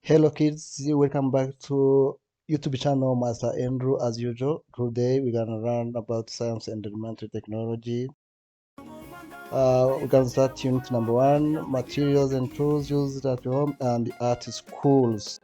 Hello kids, welcome back to YouTube channel Master Andrew. As usual, today we're gonna learn about science and elementary technology. We're gonna start unit number 1, materials and tools used at home and at schools.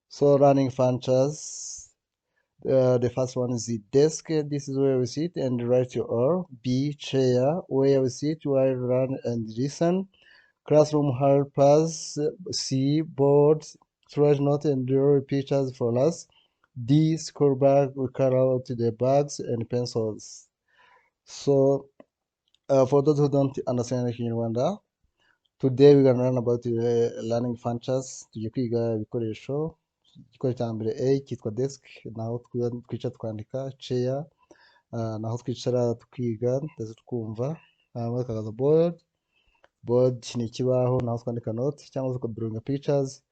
So running functions. The first one is the desk. This is where we sit and write your B, chair, where we sit while run and listen. Classroom helpers. C, board, storage note and draw pictures for us. D, school bag. We carry out the bags and pencils. So for those who don't understand anything in Rwanda, today we're gonna learn about learning functions. Tugiye kwiga ibikoresho. Igikoresho cya mbere A cyitwa desk, naho twicara twandika. Chair, naho twicara twiga ndetse twumva. Hakaza board ni ikibaho naho twandika note cyangwa se tukaduringa pictures.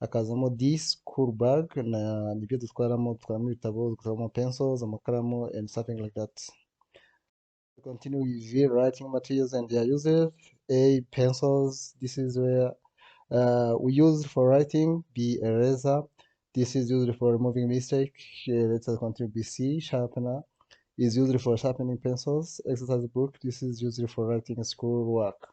Hakazamo D, school bag, nibyo dutwaramo ibitabo, dutwaramo pencils, amakaramu and something like that. Continue with the writing materials and their uses. A. Pencils. This is where we use for writing. B. Eraser. This is used for removing mistake. Let us continue. B. C. Sharpener is used for sharpening pencils. Exercise book. This is used for writing school work.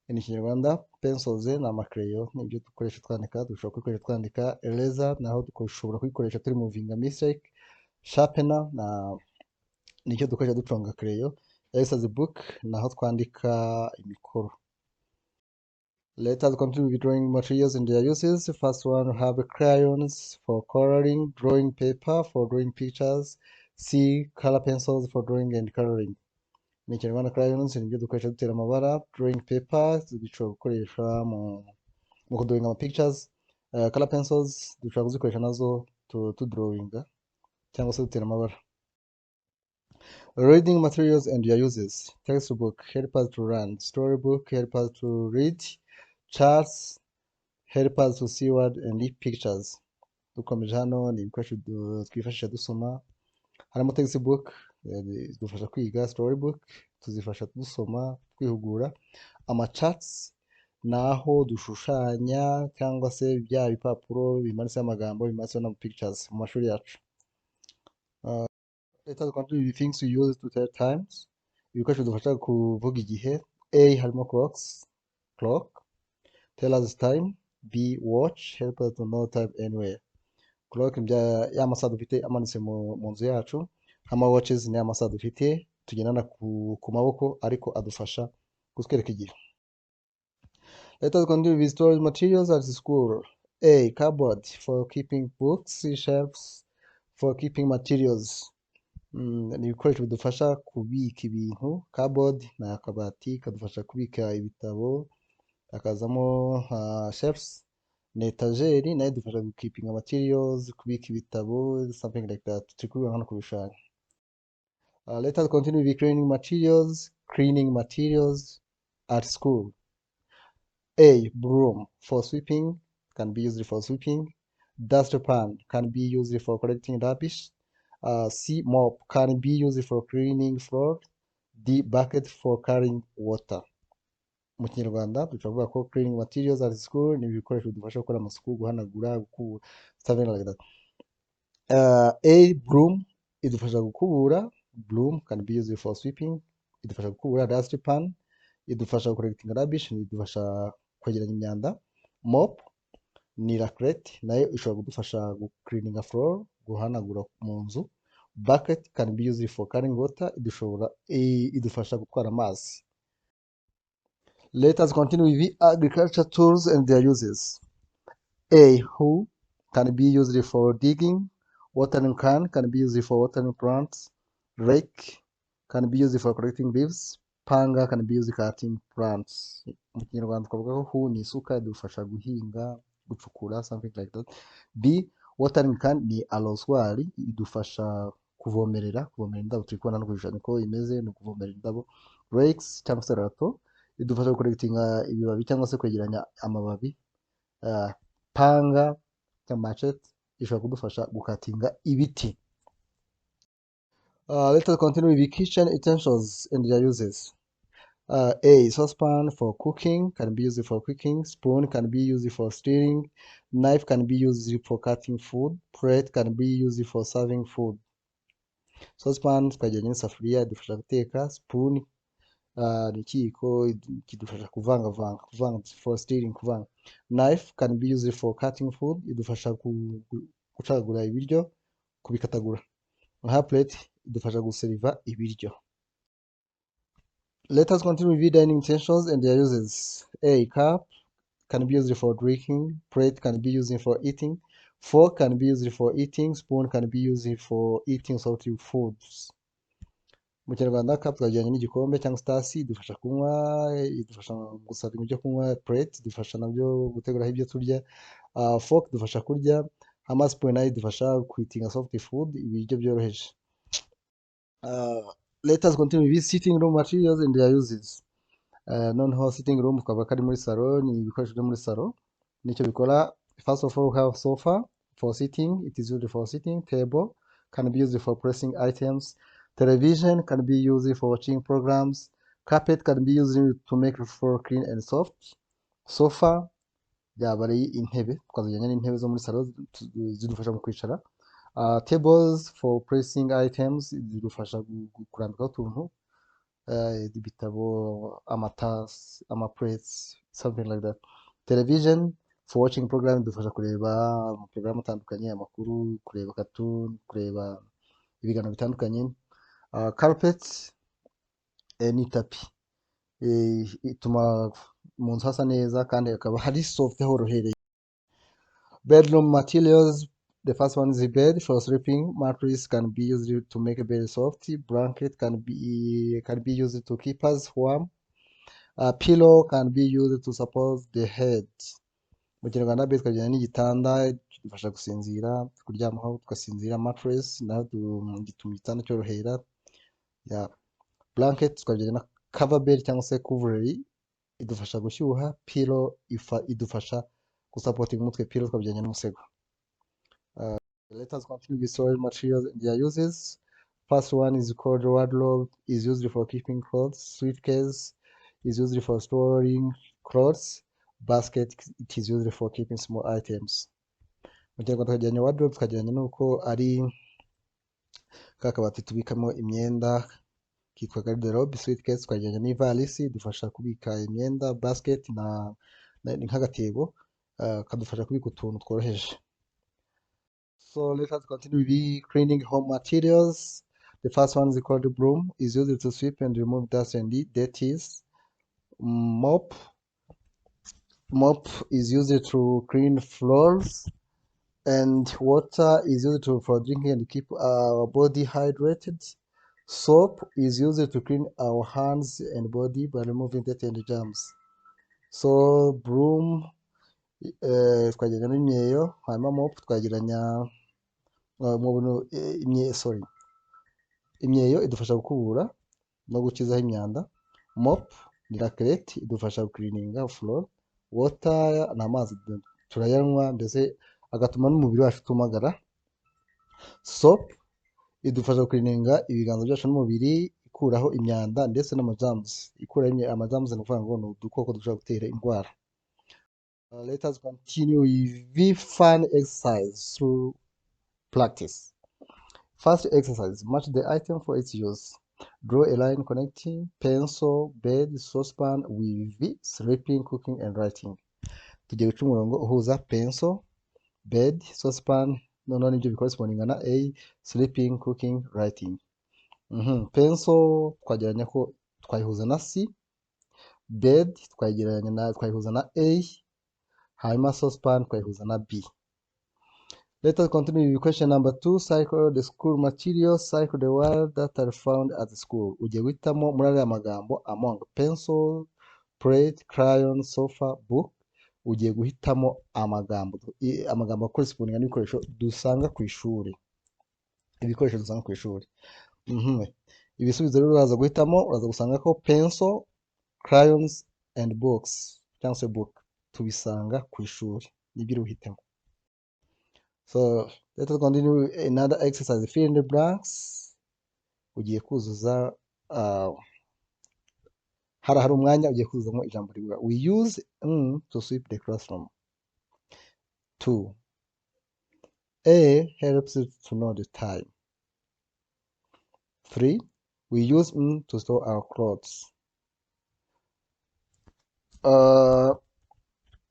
In Kinyarwanda, pencils ni amakereyo, ni ibyo dukoresha twandika, dushobora kubikoresha twandika. Eraser naho dushobora kubikoresha turi removing mistake. Sharpener nicyo dukoresha duconga kereyo. Exercise book naho twandika imikoro. Let us continue with drawing materials and their uses. First one, we have crayons for coloring, drawing paper for drawing pictures. C. Color pencils for drawing and coloring. Ni Kinyarwanda crayons ni ibyo dukoresha dutera amabara. Drawing paper dushobora gukoresha mu kudrawinga ama pictures. Color pencils dushobora kuzikoresha nazo tudrawinga cyangwa se dutera amabara. Reading materials and their uses. Textbook help us to learn. Storybook help us to read. Charts help us to see word and read pictures. Dukomeje hano ni ibikoresho twifashisha dusoma. Harimo textbook zidufasha kwiga. Storybook tuzifasha dusoma twihugura. Charts naho dushushanya cyangwa se bya bipapuro bimanitseho amagambo bimanitseho na pictures mu mashuri yacu. Let us continue with things we use to tell times. Ibikoresho dufasha kuvuga igihe. A. Harimo clock tell us time. B. Watch help us to know time anywhere. Clock ni ya masaha dufite amanitse mu nzu yacu. Hama watches ni ya masaha dufite tugendana ku maboko ariko adufasha kutwereka igihe. Let us continue with storage materials at school. A. Cupboard for keeping books. Shelves for keeping materials. Ni ibikoresho bidufasha kubika ibintu. Cupboard ni akabati kadufasha kubika ibitabo. Hakazamo shelves ni etajeri nayo idufasha keeping materials, kubika ibitabo, something like that. Turi kubibona hano ku bishushanyo. Let us continue with cleaning materials at school. A. Broom for sweeping, can be used for sweeping. Dustpan can be used for collecting rubbish. C. Mop can be used for cleaning floor. D. Bucket for carrying water. Mu Kinyarwanda dushobora kuvuga ko cleaning materials at school ni ibikoresho bidufasha gukora amasuku, guhanagura, gukubura, something like that. A. Broom idufasha gukubura. Broom can be used for sweeping, idufasha gukubura. Dustpan idufasha collecting rubbish, idufasha kwegeranya imyanda. Mop ni raclette nayo ishobora kudufasha cleaning a floor, guhanagura mu nzu. Bucket can be used for carrying water, idufasha gutwara amazi. Let us continue with the agriculture tools and their uses. A. Hoe can be used for digging. Watering can be used for watering plants. Rake can be used for collecting leaves. Panga can be used for cutting plants. Mu Kinyarwanda twavuga ko hoe ni isuka idufasha guhinga, gucukura, something like that. B. Watering can ni arozwari idufasha kuvomerera indabo. Turi kubona no kubishanya ko imeze no kuvomerera indabo. Rakes cyangwa se rato idufasha gukolekitinga ibibabi cyangwa se kwegeranya amababi. Panga cyangwa machete ishobora kudufasha gukatinga ibiti. Let us continue with the kitchen utensils and their uses. A. Saucepan for cooking, can be used for cooking. Spoon can be used for stirring. Knife can be used for cutting food. Plate can be used for serving food. Saucepan tukageranya n'isafuriya idufasha guteka. Spoon ni ikiyiko kidufasha kuvanga for stirring, kuvanga. Knife can be used for cutting food, idufasha gucagura ibiryo, kubikatagura. Nka plate idufasha guseriva ibiryo. Let us continue with dining utensils and their uses. A. Cup can be used for drinking. Plate can be used for eating. Fork can be used for eating. Spoon can be used for eating salty foods. Mu Kinyarwanda cup twajyanye n'igikombe cyangwa itasi idufasha kunywa, idufasha gusaba ibyo kunywa. Plate idufasha nabyo guteguraho ibyo turya. Fork idufasha kurya. Hama spoon nayo idufasha kwitinga soft food, ibiryo byoroheje. Let us continue with sitting room materials and their uses. Noneho sitting room twavuga ko ari muri salo, ni ibikoresho byo muri salo. Nicyo bikora. First of all, we have sofa for sitting, it is used for sitting. Table can be used for pressing items. Television can be used for watching programs. Carpet can be used to make the floor clean and soft. Sofa byaba ari intebe, twazijyanye n'intebe zo muri salo zidufasha mu kwicara. Tables for placing items zidufasha kurambikaho utuntu, ibitabo, amatasi, amaplates, something like that. Television for watching program idufasha kureba amaporogaramu atandukanye, amakuru, kureba cartoon, kureba ibiganiro bitandukanye. Carpet ni tapi ituma mu nzu hasa neza kandi hakaba hari soft horohereye. Bedroom materials, the first one is the bed for sleeping. Mattress can be used to make a bed soft. Blanket can be used to keep us warm. Pillow can be used to support the head. Mu kinyarwanda bed tukajyana n'igitanda kidufasha gusinzira, kuryamaho tugasinzira. Mattress nayo gituma igitanda cyorohera. Blanket tukajyana na cover bed cyangwa se coverlet idufasha gushyuha. Pillow idufasha gusapotinga umutwe. Pillow tukabijyanye n'umusego. Let us continue with storage materials and their uses. First one is called wardrobe, is used for keeping clothes. Suitcase is used for storing clothes. Basket, it is used for keeping small items. Mu kinyarwanda tukajyanye wardrobe tukajyanye n'uko ari ka kabati tubikamo imyenda kitwa garderobe. Suitcase tukajyanye n'ivalisi idufasha kubika imyenda. Basket ni nk'agatebo kadufasha kubika utuntu tworoheje. So let us continue with cleaning home materials. The first one is called broom, is used to sweep and remove dust and dirt. Mop is used to clean floors. And water is used for drinking and keep our body hydrated. Soap is used to clean our hands and body by removing dirt and germs. So broom twagereranya n'imyeyo, hanyuma mop twagereranya imyeyo idufasha gukubura no gukizaho imyanda. Mop ni raclette idufasha gukilininga floor. Water ni amazi turayanywa mbese agatuma n'umubiri wacu utumagara. Soap idufasha gukilininga ibiganza byacu n'umubiri, ikuraho imyanda ndetse n'amagerms. Ikuraho amagerms ni ukuvuga ngo ni udukoko dushobora gutera indwara. Let us continue with the fun exercise through practice. First exercise, match the item for its use. Draw a line connecting pencil, bed, saucepan with sleeping, cooking and writing. Tugiye guca umurongo uhuza pencil, bed, saucepan, noneho nibyo bikoreshwa na A, sleeping, cooking, writing. Pencil twagereranya ko twayihuza na C, bed twayihuza na A, hanyuma saucepan twayihuza na B. Let us continue with question number 2. Cycle the school materials. Cycle the words that are found at the school. Ugiye guhitamo muri ariya magambo among pencil, plate, crayon, sofa, book. Ugiye guhitamo amagambo akorespondinga n'ibikoresho dusanga ku ishuri. Ibikoresho dusanga ku ishuri. Ibisubizo rero uraza guhitamo, uraza gusanga ko pencil, crayons and books cyangwa se book tubisanga ku ishuri. Nibyo uhitamo. So let us continue another exercise. Fill in the blanks. Ugiye kuzuza hari umwanya ugiye kuzuzamo ijambo rivuga. We use to sweep the classroom. 2. A helps to know the time. 3. We use to store our clothes.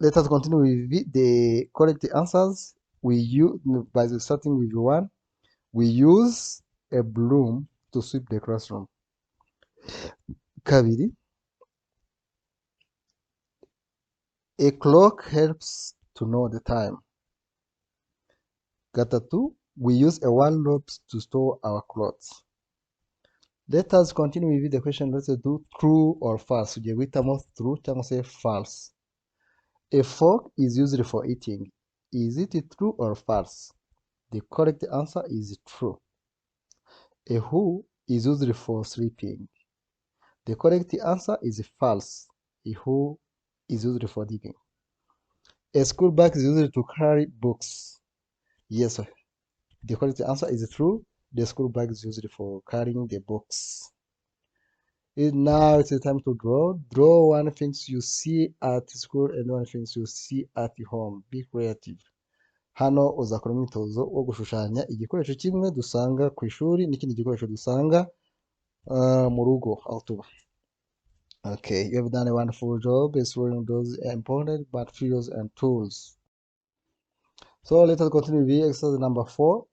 Let us continue with the correct answers. We use, by starting with 1, we use a broom to sweep the classroom. 2, a clock helps to know the time. 3, we use a wardrobe to store our clothes. Let us continue with the question. Let's do true or false. Ugiye guhitamo true cyangwa se false. A fork is used for eating. Is it true or false? The correct answer is true. A hoe is used for sleeping. The correct answer is false. A hoe is used for digging. A school bag is used to carry books. Yes, the correct answer is true. The school bag is used for carrying the books. Now it's the time to draw. Draw one things you see at school and one things you see at home. Be creative. Hano uzakora umwitozo wo gushushanya igikoresho kimwe dusanga ku ishuri n'ikindi gikoresho dusanga mu rugo aho tuba. Okay, you have done a wonderful job exploring those important materials and tools. So let us continue with exercise number 4.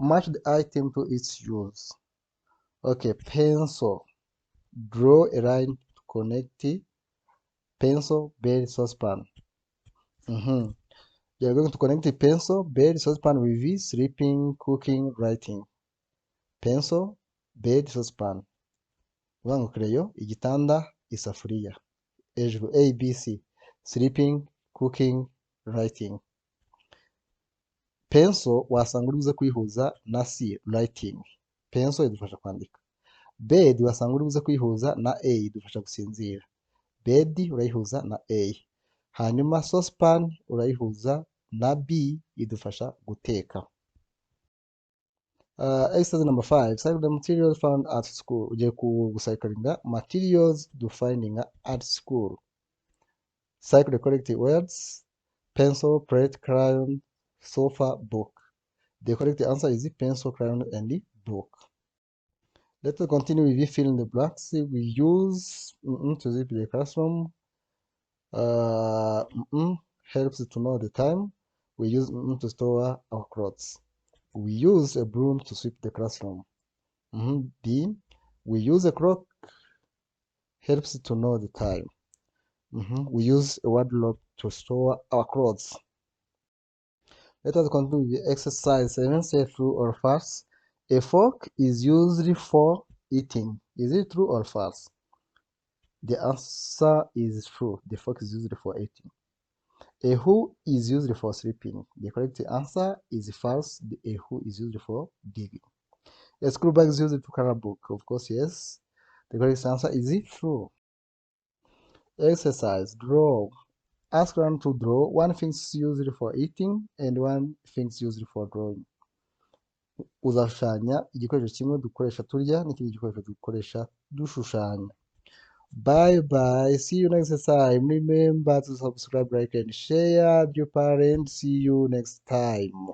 Match the item to its use. Okay, pencil. Draw a line to connect pencil, bed, saucepan. You are going to connect the pencil, bed, saucepan with sleeping, cooking, writing. Pencil, bed, saucepan. Uvuga ngo kereyo, igitanda, isafuriya. Hejuru A, B, C. Sleeping, cooking, writing. Pencil wasanga uri buze kuyihuza na C, writing. Pencil idufasha kwandika. Bed wasanga uri buze kuyihuza na A, idufasha gusinzira. Bed urayihuza na A. Hanyuma saucepan urayihuza na B, idufasha guteka. Exercise number 5. Cycle the materials found at school. Ugiye gucyclinga materials finding at school. Cycle the correct words: pencil, plate, crayon, sofa, book. The correct answer is pencil, crayon, and book. Let us continue with fill in the blanks. We use to zip the classroom. Helps to know the time. We use to store our clothes. We use a broom to sweep the classroom. B. We use a clock. Helps to know the time. We use a wardrobe to store our clothes. Let us continue with exercise 7. Say true or false. A fork is used for eating. Is it true or false? The answer is true. The fork is used for eating. A hoe is used for sleeping. The correct answer is false. A hoe is used for digging. A school bag is used to carry a book. Of course, yes. The correct answer is true. Exercise. Draw. Ask one to draw. One thing is used for eating and one thing is used for drawing. Uzashushanya igikoresho kimwe dukoresha turya n'ikindi gikoresho dukoresha dushushanya. Bye bye. See you next time. Remember to subscribe, like, and share. Dear parents, see you next time.